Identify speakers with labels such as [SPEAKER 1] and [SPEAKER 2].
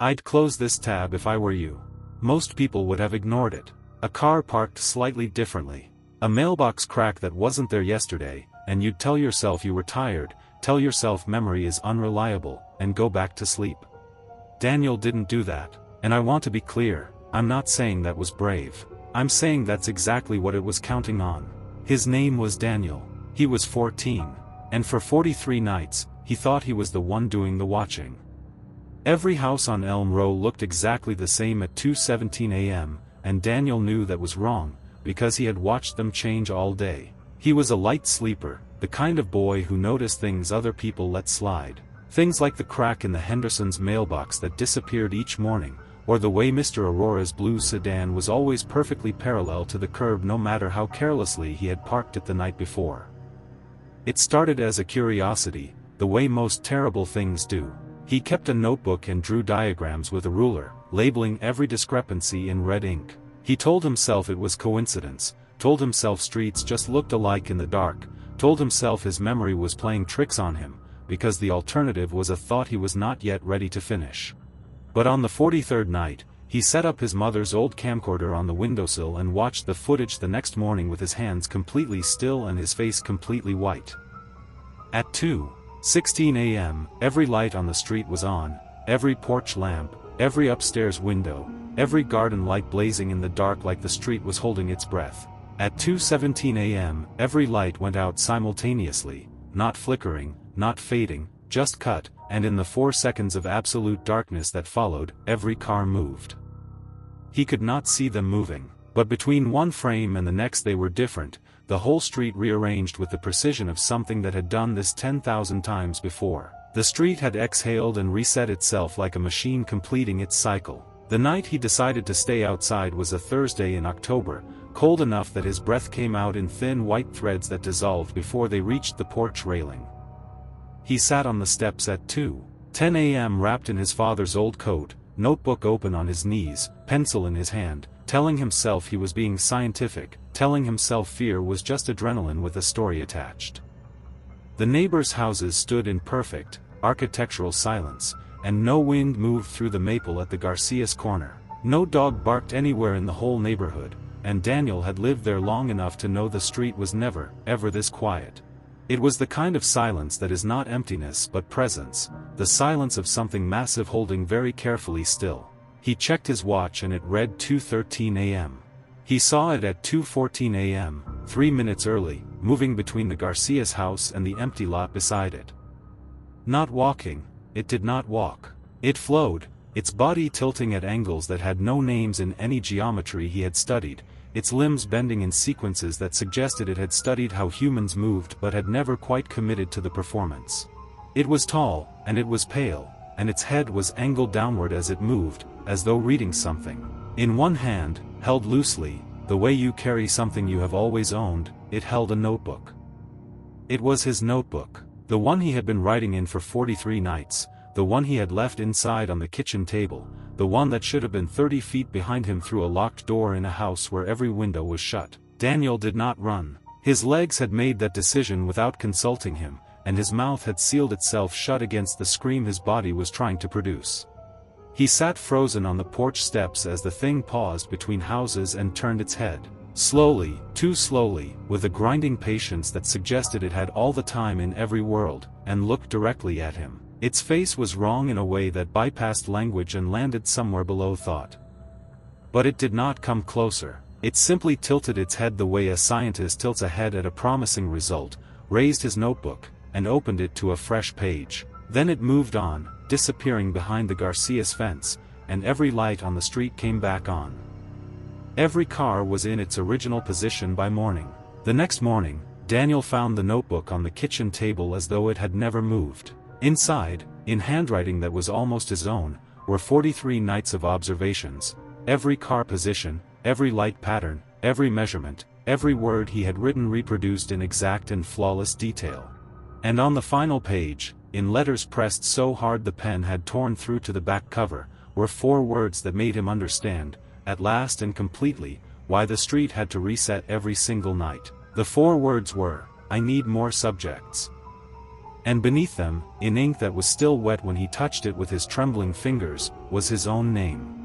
[SPEAKER 1] I'd close this tab if I were you. Most people would have ignored it. A car parked slightly differently. A mailbox crack that wasn't there yesterday, and you'd tell yourself you were tired, tell yourself memory is unreliable, and go back to sleep. Daniel didn't do that, and I want to be clear, I'm not saying that was brave. I'm saying that's exactly what it was counting on. His name was Daniel. He was 14. And for 43 nights, he thought he was the one doing the watching. Every house on Elm Road looked exactly the same at 2:17 a.m., and Daniel knew that was wrong, because he had watched them change all day. He was a light sleeper, the kind of boy who noticed things other people let slide. Things like the crack in the Hendersons' mailbox that disappeared each morning, or the way Mr. Aurora's blue sedan was always perfectly parallel to the curb no matter how carelessly he had parked it the night before. It started as a curiosity, the way most terrible things do. He kept a notebook and drew diagrams with a ruler, labeling every discrepancy in red ink. He told himself it was coincidence, told himself streets just looked alike in the dark, told himself his memory was playing tricks on him, because the alternative was a thought he was not yet ready to finish. But on the 43rd night, he set up his mother's old camcorder on the windowsill and watched the footage the next morning with his hands completely still and his face completely white. At 2:16 a.m., every light on the street was on, every porch lamp, every upstairs window, every garden light blazing in the dark like the street was holding its breath. At 2:17 a.m., every light went out simultaneously, not flickering, not fading, just cut, and in the 4 seconds of absolute darkness that followed, every car moved. He could not see them moving, but between one frame and the next they were different, the whole street rearranged with the precision of something that had done this 10,000 times before. The street had exhaled and reset itself like a machine completing its cycle. The night he decided to stay outside was a Thursday in October, cold enough that his breath came out in thin white threads that dissolved before they reached the porch railing. He sat on the steps at 2:10 a.m. wrapped in his father's old coat, notebook open on his knees, pencil in his hand, telling himself he was being scientific, telling himself fear was just adrenaline with a story attached. The neighbors' houses stood in perfect, architectural silence, and no wind moved through the maple at the Garcias corner. No dog barked anywhere in the whole neighborhood, and Daniel had lived there long enough to know the street was never, ever this quiet. It was the kind of silence that is not emptiness but presence, the silence of something massive holding very carefully still. He checked his watch and it read 2:13 a.m. He saw it at 2:14 a.m., 3 minutes early, moving between the Garcias house and the empty lot beside it. Not walking, it did not walk. It flowed, its body tilting at angles that had no names in any geometry he had studied, its limbs bending in sequences that suggested it had studied how humans moved but had never quite committed to the performance. It was tall, and it was pale, and its head was angled downward as it moved, as though reading something. In one hand, held loosely, the way you carry something you have always owned, it held a notebook. It was his notebook, the one he had been writing in for 43 nights, the one he had left inside on the kitchen table, the one that should have been 30 feet behind him through a locked door in a house where every window was shut. Daniel did not run. His legs had made that decision without consulting him, and his mouth had sealed itself shut against the scream his body was trying to produce. He sat frozen on the porch steps as the thing paused between houses and turned its head. Slowly, too slowly, with a grinding patience that suggested it had all the time in every world, and looked directly at him. Its face was wrong in a way that bypassed language and landed somewhere below thought. But it did not come closer. It simply tilted its head the way a scientist tilts a head at a promising result, raised his notebook, and opened it to a fresh page. Then it moved on, disappearing behind the Garcias fence, and every light on the street came back on. Every car was in its original position by morning. The next morning, Daniel found the notebook on the kitchen table as though it had never moved. Inside, in handwriting that was almost his own, were 43 nights of observations, every car position, every light pattern, every measurement, every word he had written reproduced in exact and flawless detail. And on the final page, in letters pressed so hard the pen had torn through to the back cover, were 4 words that made him understand, at last and completely, why the street had to reset every single night. The 4 words were, "I need more subjects." And beneath them, in ink that was still wet when he touched it with his trembling fingers, was his own name.